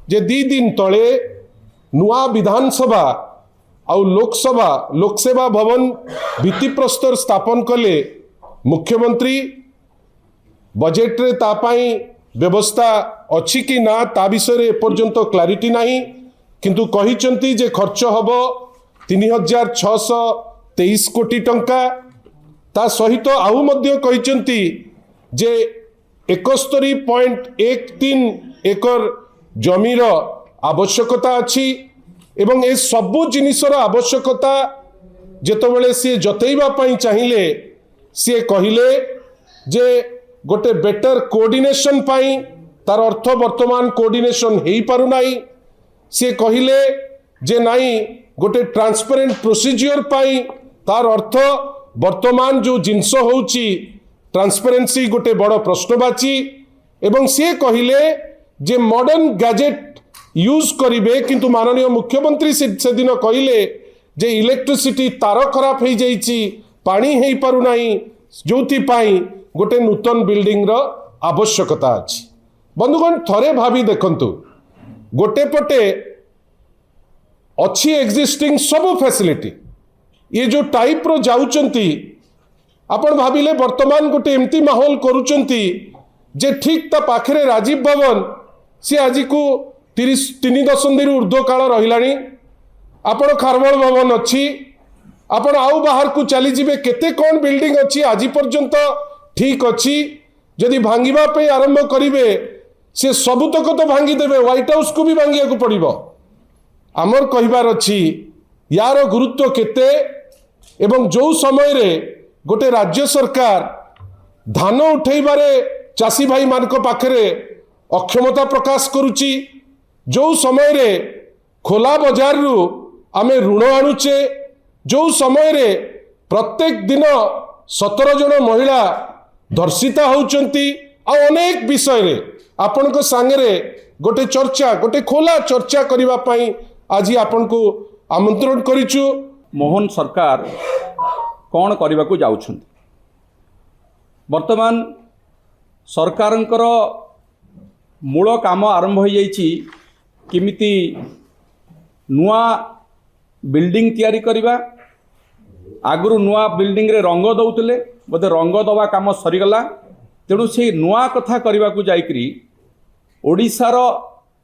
जे दी दिन तले नुआ विधानसभा आउ लोकसेवा भवन भित्तिप्रस्तर स्थापन कले मुख्यमंत्री बजेट रे तापाई व्यवस्था अच्छी कि ना ता विषय एपर्यंत क्लारिटी नहीं किंतु कहिचंती जे खर्च हबो 3623 कोटी टंका ता सहित आउ मध्य कहिचंती जे 71.13 एकर जमीर आवश्यकता अच्छी एवं ए सबु जिनिसर आवश्यकता जेतबेले सी जतैबा पई चाहिए सी कहिले जे गोटे बेटर कोऑर्डिनेशन पाई तार अर्थ वर्तमान कोऑर्डिनेशन हेई पारु नाही सी कहिले जे नाही गोटे ट्रांसपेरेंट प्रोसीजर पाई तार अर्थ वर्तमान जो जिनस होउची ट्रांसपेरेंसी गोटे बड़ प्रश्नवाची एवं सी कहिले जे मॉडर्न गैजेट यूज करिवे किंतु माननीय मुख्यमंत्री से दिन कहिले जे इलेक्ट्रिसिटी तार खराब हो जाइछि पानी हेई पारु नाही जोथि पाई गोटे नूतन बिल्डिंग रो आवश्यकता अछि। बंधुगण थरे भाभी देखंतु गोटे पटे अच्छी एक्जिस्टिंग सब फैसिलिटी ये जो टाइप रो जाउचंती आपण भाविले वर्तमान गोटे एमती माहौल करूचंती जे ठीक ता पाखरे राजीव भवन सी आज को 3 दशंधि ऊर्ध्व काल रहिलानी आपण खारबल भवन अच्छी आपण आउ बाहर को चली जिबे केते कौन बिल्डिंग अच्छी आज पर्यंत ठीक अच्छी जदि भांगिबा पे आरंभ करिवे से सबुतक तो भांगी देवे व्हाइट हाउस को भी भांगिया को पड़िबो आमर कहिबार अच्छी यार गुरुत्व केते एवं जो समय रे गोटे राज्य सरकार धान उठेबारे चासी भाई मानक पाखरे अक्षमता प्रकाश करुची जो समय रे खोला बाजार रु आमे ऋण आणुचे जो समय रे प्रत्येक दिन 17 जन महिला धर्षिता होउचंती आ अनेक विषय रे आपण को सांगरे गोटे चर्चा गोटे खोला चर्चा करिवा पई आज आपण को आमंत्रण करिचु। मोहन सरकार कौन करने को जाउछंती वर्तमान सरकारंकर मूल काम आरंभ हो जाइछि किमिति नुआ बिल्डिंग तैयारी करिबा आगु नुआ बिल्डिंग रे रंग दउतले बोधे रंग दवा काम सरीगला तेणु से नुआ कथा करने को जाइकरी ओडिशार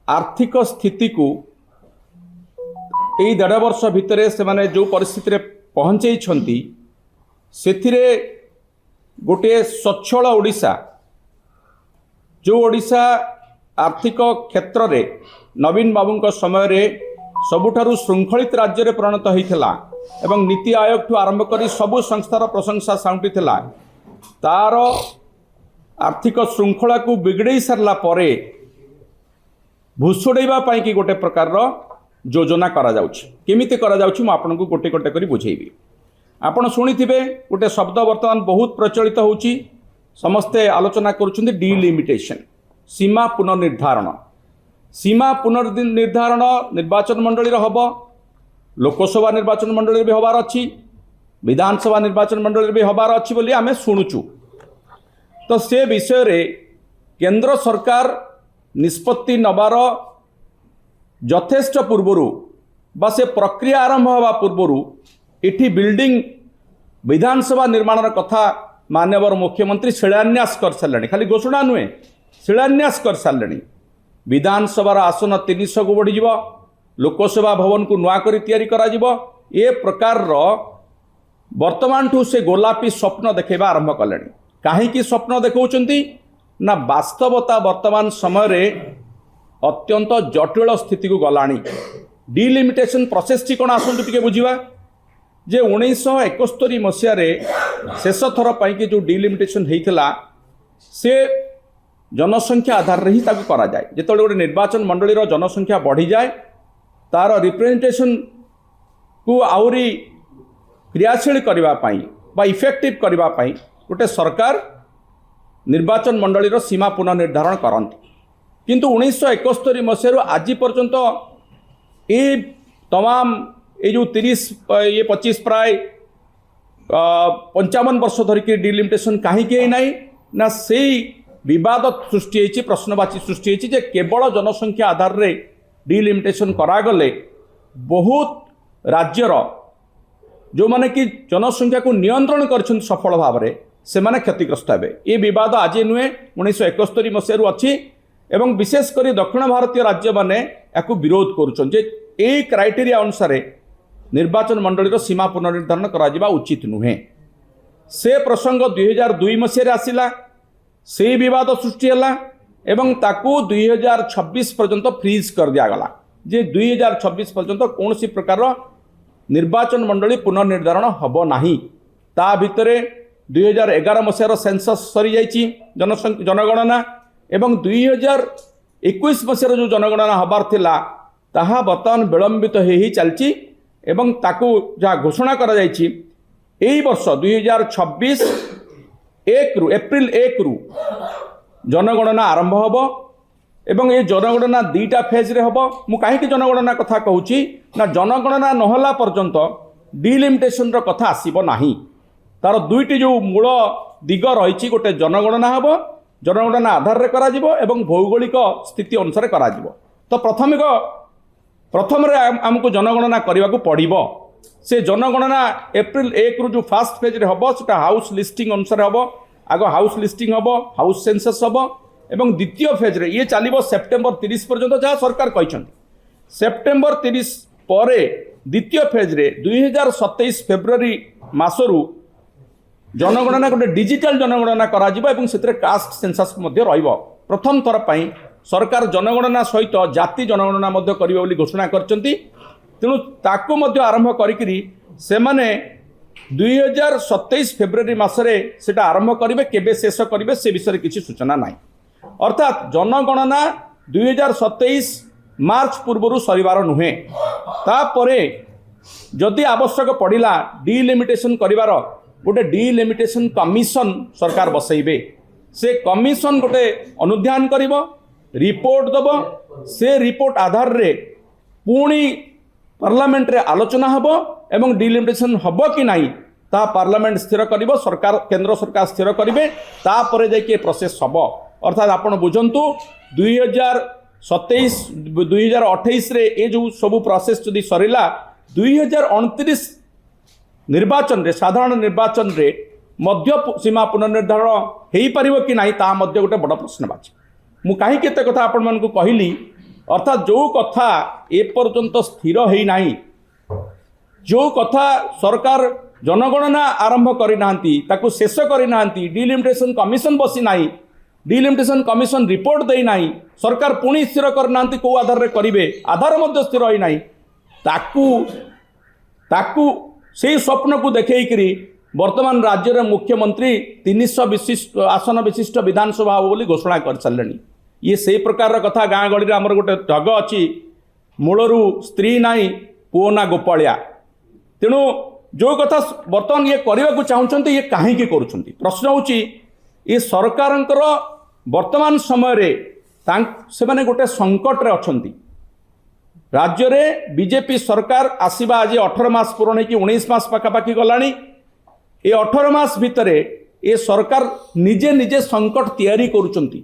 आर्थिक स्थिति को यही 1.5 वर्ष भितर से माने जो परिस्थिति रे पहुँचई सेथिरे गोटे स्वच्छल ओडिशा जो ओडिशा आर्थिक क्षेत्र रे नवीन बाबू समय रे सबुठारु श्रृंखलित राज्य रे परिणत होइथिला एवं नीति आयोग ठू आरंभ करी सबु संस्थार प्रशंसा साउंटी थिला तार आर्थिक श्रृंखला को बिगड़ई सारला परे भुसुड़ैबा पाई कि गोटे प्रकार योजना करा जाउछि केमिति करा जाउछि म आपनको गोटे गोटे करी बुझेइबी। आपण शुणिथिबे गोटे शब्द वर्तमान बहुत प्रचलित होउछि समस्ते आलोचना करूछन्ति डिलिमिटेशन सीमा पुनर्निर्धारण निर्वाचन मंडली हब लोकसभा निर्वाचन मंडली भी हबार अच्छी विधानसभा निर्वाचन मंडली भी हबार अच्छी बोली आमे शुणुचु तो से विषय रे केंद्र सरकार निष्पत्ति नबार यथेष्ट पूर्वर बा से प्रक्रिया आरंभ हवा पूर्वर इठी बिल्डिंग विधानसभा निर्माण कथा माननीय मुख्यमंत्री शिलान्यास कर सारे खाली घोषणा नुहे शिलान्यास कर सारे विधानसभा आसन 300 को बढ़ी लोकसभा भवन को नुआ करी तैयारी करा जिवो ए प्रकार वर्तमान ठू से गोलापी स्वप्न देखेबा आरंभ कले कहीं स्वप्न देखौचंती ना वास्तवता वर्तमान समय रे अत्यंत जटिल स्थिति को गलानी डिलिमिटेशन प्रोसेस टी कौन आसतु टिके बुझिबा जे 1971 मसीह शेष थर पाई जो डिलिमिटेशन होता से जनसंख्या आधार रे ही ताकू करा जाए जेतले गोटे निर्वाचन मंडलीर जनसंख्या बढ़ी जाए तार रिप्रेजेंटेशन को आउरी क्रियाशील करबा पाई बा इफेक्टिव करबा पाई गोटे सरकार निर्वाचन मंडलीर सीमा पुनर्निर्धारण करती किंतु 1971 मसीह आज पर्यंत ये तमाम ये जो 25 प्राय 55 वर्ष धरिकी डिलिमिटेशन कहीं ना से विवाद सृष्टि होती प्रश्नवाची सृष्टि होती जे केवल जनसंख्या आधार रे डिलिमिटेशन करागले बहुत राज्यर जो माने कि जनसंख्या को नियंत्रण कर सफल भाव में से माने क्षतिग्रस्त हे। ये विवाद आज नुहे 1971 मसीह अच्छी एवं विशेषकर दक्षिण भारतीय राज्य माने या विरोध करुछन जे ए क्राइटेरिया अनुसार निर्वाचन मंडली सीमा पुनर्निर्धारण करा उचित नुहे। से प्रसंग 2002 मसीह आसिला से विवाद सृष्टि है एवं ताकू 2026 पर्यंत फ्रीज कर दिगला जे 2026 पर्यंत कौन सी प्रकार निर्वाचन मंडली पुनर्निर्धारण हम नाही। ता भितर 2011 मसीहार सेंसस सरी जाइए जनगणना एवं 2021 मसीहार जो जनगणना हबार थिला ताहा बर्तमान विलंबित ही चलची एवं ताकू जहाँ घोषणा करा जाइछि एई वर्ष 2026 एप्रिल 1 रु जनगणना आरंभ होब एवं ये जनगणना दुईटा फेज रे होब। मु काहेकि जनगणना कथा कहूची ना जनगणना नहला पर्यंत डिलिमिटेशन रो कथा आसीबो नाही। तार दुईटी जो मूल दिग रही गोटे जनगणना होब जनगणना आधार रे करा जिवो एवं भौगोलिक स्थिति अनुसार करा जिवो। तो प्रथम आमको जनगणना करने को पड़ो से जनगणना एप्रिल 1 रु जो फास्ट फेज रे हम से हाउस लिस्टिंग अनुसार हम आग हाउस लिस्टिंग हम हाउस सेंसस हम एवं द्वितीय फेज रे ये चलो सेप्टेम्बर 30 पर्यंत जहाँ सरकार कहते सेप्टेम्बर 30 पर द्वितीय फेज रे 2027 फेब्रुआरी मासरू जनगणना गोटे डिजिटल जनगणना करा जिवो एवं से कास्ट सेंसस रहिबो। प्रथम थर पई सरकार जनगणना सहित जाति जनगणना करिवे बोली घोषणा करचंती। तेणु ताकू मध्य आरंभ करिकरी से माने 2027 फेब्रुआरी मासरे सेटा आरंभ करिवे केबे शेष करिवे से विषय किसी सूचना नाही। अर्थात जनगणना 2027 मार्च पूर्व सरिवार नुहे। तापरे जदि आवश्यक पड़िला डिलिमिटेशन करिवार गोटे डिलिमिटेशन कमिशन सरकार बसैबे। से कमिशन गोटे अनुध्यान करिवो रिपोर्ट दब से रिपोर्ट आधार रे पुणी पार्लियामेंट रे आलोचना हबो एवं डिलिमिटेशन हबो कि नहीं ता पार्लियामेंट स्थिर करिवो सरकार केंद्र सरकार स्थिर करिवे तापरे जाके प्रोसेस हबो। अर्थात आपण बुझंतु 2027 2028 रे ए जो सब प्रोसेस जदि सरिला 2029 निर्वाचन रे साधारण निर्वाचन रे मध्य सीमा पुनर्निर्धारण हेई परिवो कि नहीं ता मध्य गोटे बड़ प्रश्नवाची। मु कहीं केते कथा आपण मन को कहली अर्थात जो कथा ए पर्यंत स्थिर हेई नाही जो कथा सरकार जनगणना आरंभ करि नांती ताकू शेष करि नांती डिलिमिटेशन कमिशन बसी नाही डिलिमिटेशन कमिशन रिपोर्ट देई नाही सरकार पुणी स्थिर कर नांती को आधार रे करिवे आधार मध्य स्थिर होई नाही ताकू से स्वप्न को देखई करी वर्तमान राज्य रे मुख्यमंत्री 300 आसन विशिष्ट विधानसभा बोली घोषणा कर सारे। ये से प्रकार कथा गाँ गली आमर गोटे ढग अच्छी मूलरू स्त्री नाई पुओ ना गोपालिया। तेणु जो कथा बर्तमान ये करने को चाहते ये कहीं करुँच प्रश्न होची ये सरकार वर्तमान समय से माने गोटे संकट रे अछंती। राज्य रे बीजेपी सरकार आसीबा आज 18 मास पूर्ण कि 19 मास पाखापाखि गलानी। ये 18 मास भितर ये सरकार निजे निजे संकट तैयारी करुचंती।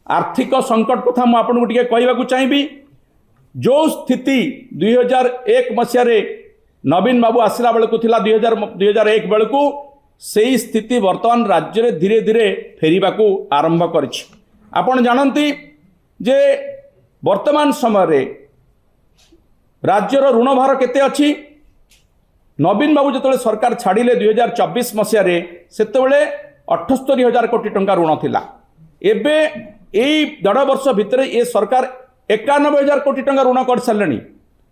आर्थिक संकट कथा मुझे आपको टे कहवाक चाहिए जो स्थिति 2001 मसीह नवीन बाबू आसला बेलू थिला 2001 बेलू से स्थिति वर्तमान राज्य में धीरे धीरे फेरिबा को आरंभ करिछि। आपण जानती जे वर्तमान समय राज्यर ऋण भार केते अछि। नवीन बाबू जो सरकार छाड़िले 2024 मसीह से 78,000 कोटी टंका ऋण थिला। एबे यही 1.5 वर्ष भितर ये सरकार 91,000 कोटी टंका ऋण कर सारे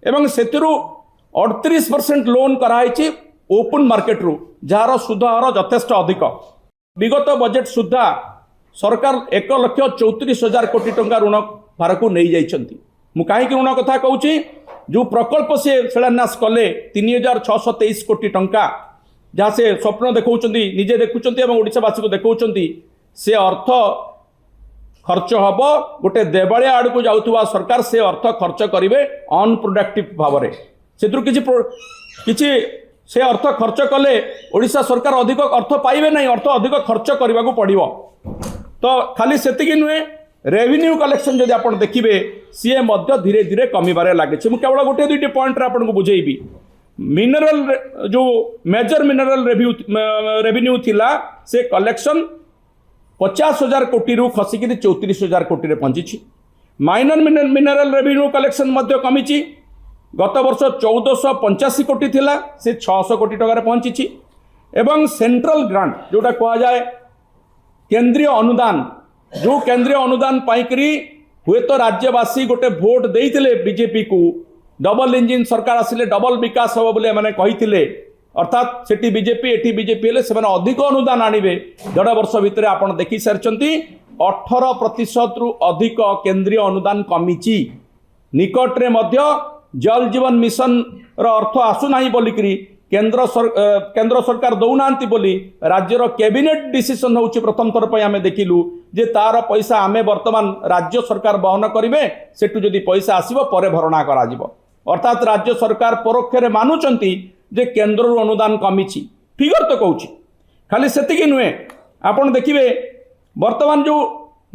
एवं से 38% लोन कराई ओपन मार्केट रु जार सुध हार यथेष्ट अधिक। विगत बजेट सुधा सरकार 1,34,000 कोटी टंका ऋण भार को नहीं जाइछंती। मु कहीं ऋण कथा कहूँ जो प्रकल्प से शिलान्यास कले 3,623 कोटी टंका जहाँ से स्वप्न देखा निजे देखुं ओडावासी को देखा से अर्थ खर्च हम गोटे देवालिया आड़ को जाऊा सरकार से अर्थ खर्च करेंगे अनप्रोडक्टिव भाव में किसी से अर्थ खर्च कले ओडिशा सरकार अधिक अर्थ पाइबे नहीं अर्थ अधिक खर्च करने को पड़ो। तो खाली सेतिकी नुहे रेवेन्यू कलेक्शन जदि आप देखिए सी धीरे धीरे कमिबारे लगे। मुझे केवल गोटे दुईटी पॉइंट आपको बुझेबी मिनरल जो मेजर मिनरल रेवेन्यू थिला से कलेक्शन 50,000 कोटी रु खसिक 34,000 कोटी रे पहुंची। माइनर मिनरल रेवेन्यू कलेक्शन मध्य कमी गत वर्ष 1485 कोटी थिला से 600 कोटी टकर पहुंची। एवं सेंट्रल ग्रांट जोटा कह जाए केंद्रीय अनुदान जो केंद्रीय अनुदान पाइकरी हुए तो राज्यवासी गोटे भोट देइतिले बीजेपी को डबल इंजिन सरकार आसिले डबल विकास हम बोले मैंने कही अर्थात सेठी बीजेपी एठी बीजेपी हेले से अधिक अनुदान आणवे 1.5 वर्ष भितर आप देखी सारी 18% रु अधिक केंद्रीय अनुदान कमी। निकटरे मध्य जल जीवन मिशन रो अर्थ आसुना बोलिकी केंद्र सरकार दौना बोली राज्यर कैबिनेट डिसीजन होची प्रथम थर पर आम देखिलु जे तार पैसा आमे वर्तमान राज्य सरकार बहन करेंगे सेठू जदि पैसा आसब पर भरणा करा अर्थात राज्य सरकार परोक्ष मानुचंती जे केंद्र अनुदान कमी फिगर तो कहूँ खाली सेतिकी नुहे आपन देखिए वर्तमान जो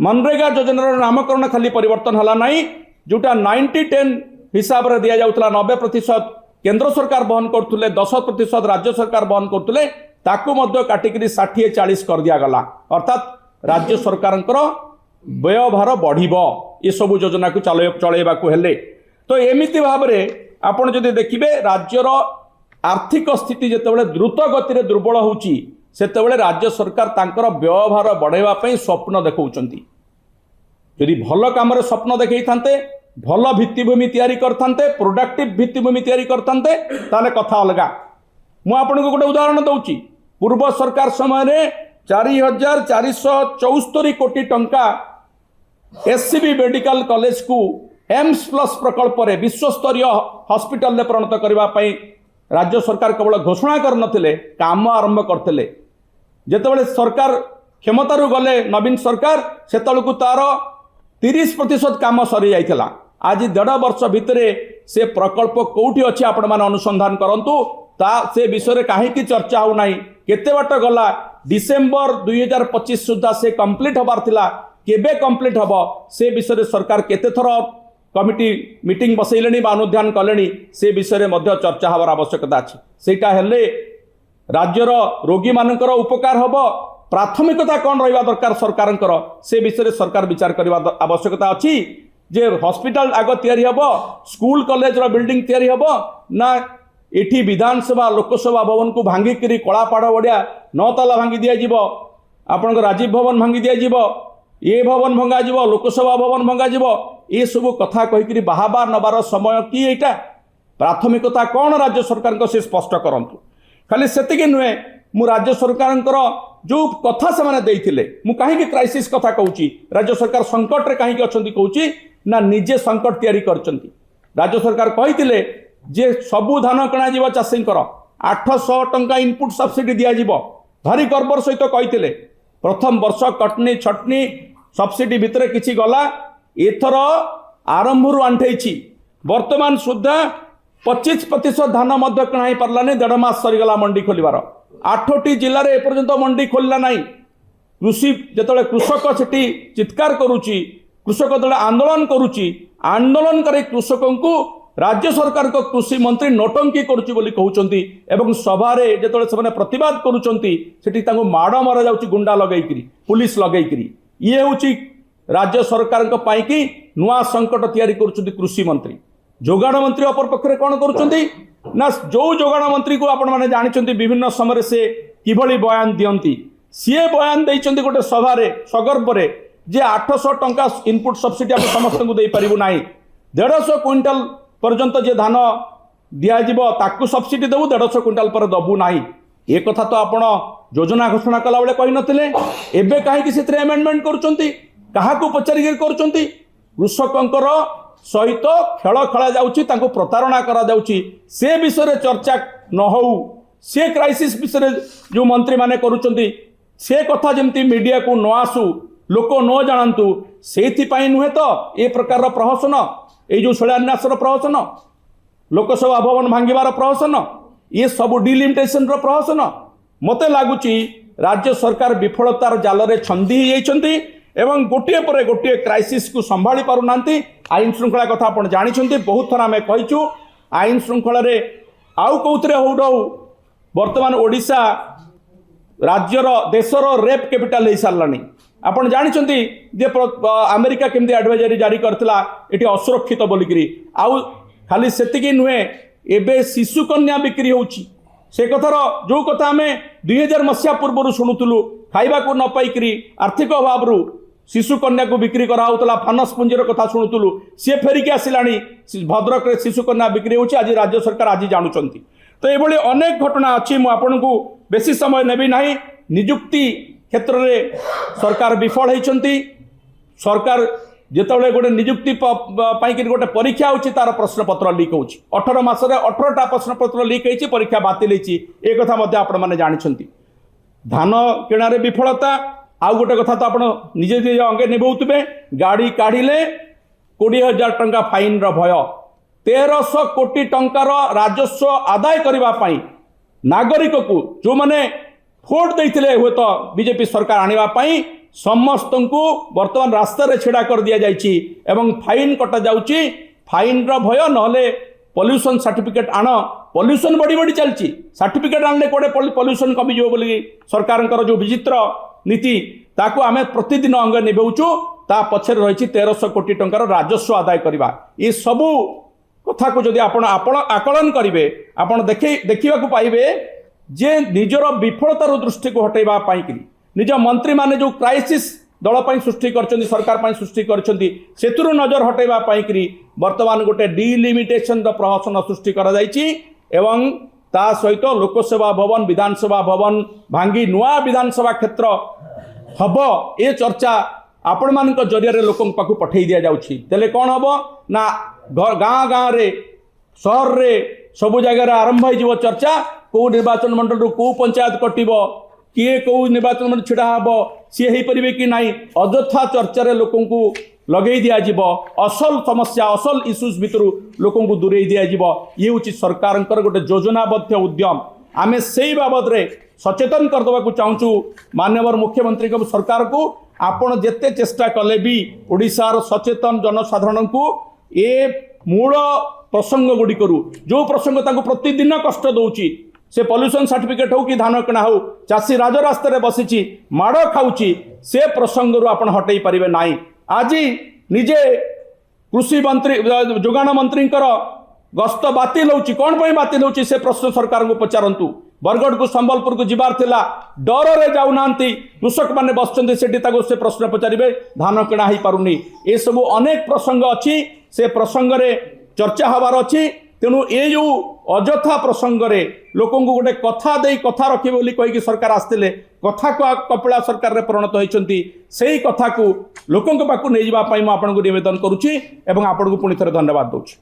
मनरेगा योजनार नामकरण खाली परिवर्तन हला नहीं जोटा 90-10 हिसाब से दि जाऊला 90% केंद्र सरकार बहन करते 10% राज्य सरकार बहन करते ताकू मध्य काटिकी 60-40 कर दिगला अर्थात राज्य सरकार व्ययभार बढ़ ये सब योजना को चलैवा हेले तो एमिति भाव में आपड़ जदि देखिए राज्यर आर्थिक स्थिति जितेबाला द्रुत गति दुर्बल होची सेतेबाला राज्य सरकार तांकर व्ययभार बढ़ाइवाई स्वप्न देखौचंती। यदि भल काम स्वप्न देखई थांते भल भित्तिभूमि तैयारी करथांते प्रोडक्टिव भित्तिभूमि तैयारी करथांते ताले कथा अलगा। मु आपनको गोटे उदाहरण दउची पूर्व सरकार समय 4,474 कोटी टंका एससीबी मेडिकल कॉलेज को एम्स प्लस प्रकल्प रे विश्वस्तरीय हॉस्पिटल में परिणत करने राज्य सरकार केवल घोषणा करनथिले काम आरंभ करथिले। जेतेबेले सरकार क्षमतारू गले नवीन सरकार सेतलकू तार 30% काम सरी जाइथिला। आज 1.5 वर्ष भितर से प्रकल्प कोठी अछि आपण माने अनुसंधान करंतु ता से विषय कहीं चर्चा हो नाही केते बाट गला डिसेंबर 2025 सुधा से कंप्लीट होबार थिला केबे कंप्लीट हबो से विषय सरकार केते थर कमिटी मीटिंग बसैले अनुध्यान कले से विषय में चर्चा हबार आवश्यकता अच्छी सेटा हेले राज्यर रोगी मानकर उपकार हम प्राथमिकता कौन रहा दरकार सरकार से विषय सरकार विचार करने आवश्यकता अच्छी जे हॉस्पिटल आग तैयारी हम स्कूल कॉलेज बिल्डिंग तैयारी हम ना एठी विधानसभा लोकसभा भवन को भांगिकी कलापाड़ बढ़िया 9 ताला भांगी दिज्व आपण राजीव भवन भांगी दिज्व ये भवन भंगा लोकसभा भवन भंगा ये सब कथा कहीकि बाहबा नबार समय कि एटा प्राथमिकता कौन राज्य सरकार से स्पष्ट करंतु। खाली सेतिके नुहे मु राज्य सरकार जो कथा से देइथिले मु कहीं क्राइसिस कथा कहूँ राज्य सरकार संकट रे कहीं अच्छी कहूँ ना निजे संकट तैयारी करचंती। राज्य सरकार कही जे सबू धान किणा जीव चाषी 800 टंका इनपुट सब्सिडी दिज्व भारी गर्वर सहित कही प्रथम वर्ष कटनी छटनी सब्सिडी भितर किछि गला एथर आरंभ आंठे वर्तमान सुधा 25% धान मध्य किणा ही पार्लानी 1.5 मास सरीगला मंडी खोलिबार 8टी जिले में एपर्यंत मंडी खोलला नहीं। कृषि जिते कृषक सेठी चित्कार करुच्ची कृषक जो आंदोलन करुच्ची आंदोलन करे कृषकों को राज्य सरकार को कृषि मंत्री नोटंकी करुच्ची बोली कहउचंती एवं सभारे जिते से प्रतिवाद करुच्चंती सेठी तांको माड़ मरा जाउची गुंडा लगेइकरी पुलिस लगेइकरी ये होची राज्य सरकार को पाई कि नुआ संकट तैयारी करुच्चंती कृषि मंत्री। जोगाण मंत्री अपर पक्षरे कौन करुच्चंती ना जो जोगाण मंत्री को आपण माने जानिचंती विभिन्न समय से किभली बयान दियंती सीए बयान देइचंती गोटे सभारे सगर्भरे जे 800 टंका इनपुट सब्सिडी आप समस्त को दे परिबु नाही 150 क्विंटल पर्यंत जे धान दियाजिब ताकू सब्सिडी देबु 150 क्विंटल पर दबु नाही ए कथा तो आपण योजना घोषणा कला बेले कहि नथिले एबे काहे कि सेत्रे अमेंडमेंट करूचंती काहाकू पचारि करूचंती कृषकंकर सहित खेल खेला जाउची तांको प्रतारणा करा जाउची से विषय चर्चा न हो से क्राइसिस विषय जो मंत्री माने करूचंती से कथा जमती मीडिया को न आसू लोक न जानतु से नुहे तो ए प्रकार प्रहसन ये जो शिलान्यासर प्रहसन लोकसभा भवन भांगिबार प्रहसन ये सब डिलिमिटेशन प्रहसन मते लागुची राज्य सरकार विफलतार जाल रे छंदी होती एवं गोटे पर गोटे क्राइसिस को संभाली पारुनांती। आईन श्रृंखला कथा आपण जानिछंती, बहुत थर आमे कहिचु आईन श्रृंखला रे आउ कौतरे हो वर्तमान ओडिशा राज्यर देशर रेप कैपिटल हो सारानी। आपण जानिछंती जे अमेरिका केमती एडवाइजरी जारी करथिला एठी असुरक्षित बोलिकरी। आउ खाली सेतिकी नुहे, एबे शिशु कन्या बिक्री होउची। से कथार जो कथा आम 2000 मसीहा पूर्व शुणुलु, खाइबा को न पाइकरी आर्थिक अभाव शिशु कन्या को बिक्री कराउतला, फानस पुंजीर कथा शुणुलु, सी फेरिकी आसिलानी भद्रक रे शिशु कन्या बिक्री होउची। आज राज्य सरकार आज जानुचंती। तो ये अनेक घटना अच्छी, मुझे आपन को बेसी समय नेबी नहीं। नियुक्ति क्षेत्र में सरकार विफल होती। सरकार जिते गोटे नियुक्ति गोटे परीक्षा होची, तार प्रश्न पत्र लीक हो 18 मासरे 18टा प्रश्न पत्र लीक होती, परीक्षा बातिल होती। एक कथा मध्य आपण मैंने जानते। धान किणारे विफलता। आउ गोटे कथा तो आप निजे निजे अंगे निभाउथिबे, गाड़ी काढ़िले 20,000 टंका फाइन भय, 1300 कोटी टंकार राजस्व आदाय करने नागरिक को जो मैंने भोट देते हुए तो बीजेपी सरकार आने समस्त को वर्तमान रास्तार छेड़ा कर दि जाइए एवं फाइन कटा जाउची। फाइन भय नहले पॉल्यूशन सर्टिफिकेट आण, पॉल्यूशन बढ़ी बढ़ी चलती, सर्टिफिकेट आनले कोड़े पॉल्यूशन कमिजो बोली सरकार जो विचित्र नीति ताकू आमे प्रतिदिन अंग निभाउचु। ता पछरे रही 1300 कोटी टंकार राजस्व आदाय करवा। ये सबू कथा को जदि आपण आकलन करेंगे, आपण देखा पाइबे जे निजर विफलतार दृष्टि को हटेबा पाई निज मंत्री माने जो क्राइसिस दल पाई सृष्टि करछन्ती, सरकार पाई सृष्टि करछन्ती, सेतुरु नजर हटेबा पाई वर्तमान गोटे डिलिमिटेशन प्रहसन सृष्टि करा जायछि एवं ता सहित लोकसेवा भवन, विधानसभा भवन भांगी नुआ विधानसभा क्षेत्र हब ए चर्चा आपण मान जरिया लोकों पाखु पठेई दिया जाउछि। तेले कोन हबो ना गाँ गाँ रे सहर रे सबु जगह आरंभ हो चर्चा। कौ निर्वाचन मंडल कौ पंचायत कटिब, किए कौ निर्वाचन मंडल छिड़ा हम सी हो पारे कि ना, अଯଥା चर्चा लोकों को लगे दिज्व। असल समस्या असल इश्यूज भितर लोकों को दूरे दिज्व। ये हूँ सरकार गोटे योजनाबद्ध उद्यम। आमे से बाबद रे सचेतन करदेवा को चाहूँ माननीय मुख्यमंत्री को सरकार को। आपण जेते चेष्टा कले भी ओडिशार सचेतन जनसाधारण को ए मूल प्रसंग गुड़िक जो प्रसंग प्रतिदिन कष्ट दौची, से पॉल्यूशन सर्टिफिकेट हो कि धान किणा हो, चाषी राजरास्तार बसी माड़ खाऊची, से प्रसंग आपण हटई पारे ना। आज निजे कृषि मंत्री जोगाण मंत्री गस्त बातिल होची, कौन पर बातिल होची से प्रश्न सरकार को पचारतु। बरगढ़ को संबलपुर को जीवार थिला, डर रे जाऊना कृषक माने बसचंती सेठी से प्रश्न पचारे धान किणा हो पारुनी। ये सब अनेक प्रसंग अच्छी, से प्रसंग रे चर्चा हबार अच्छी। तेणु ये जो अଯଥା प्रसंग रे लोकों को गोटे कथा दे कथा रखिबे बोली कहि सरकार आस्तिले, कथा को कपिला सरकार रे परिणत होइचंती। सेही कथा को लोकों के पाखु नै जिबा पई म आपन को निवेदन करूची एवं आपन को पुनि थरे धन्यवाद दउची।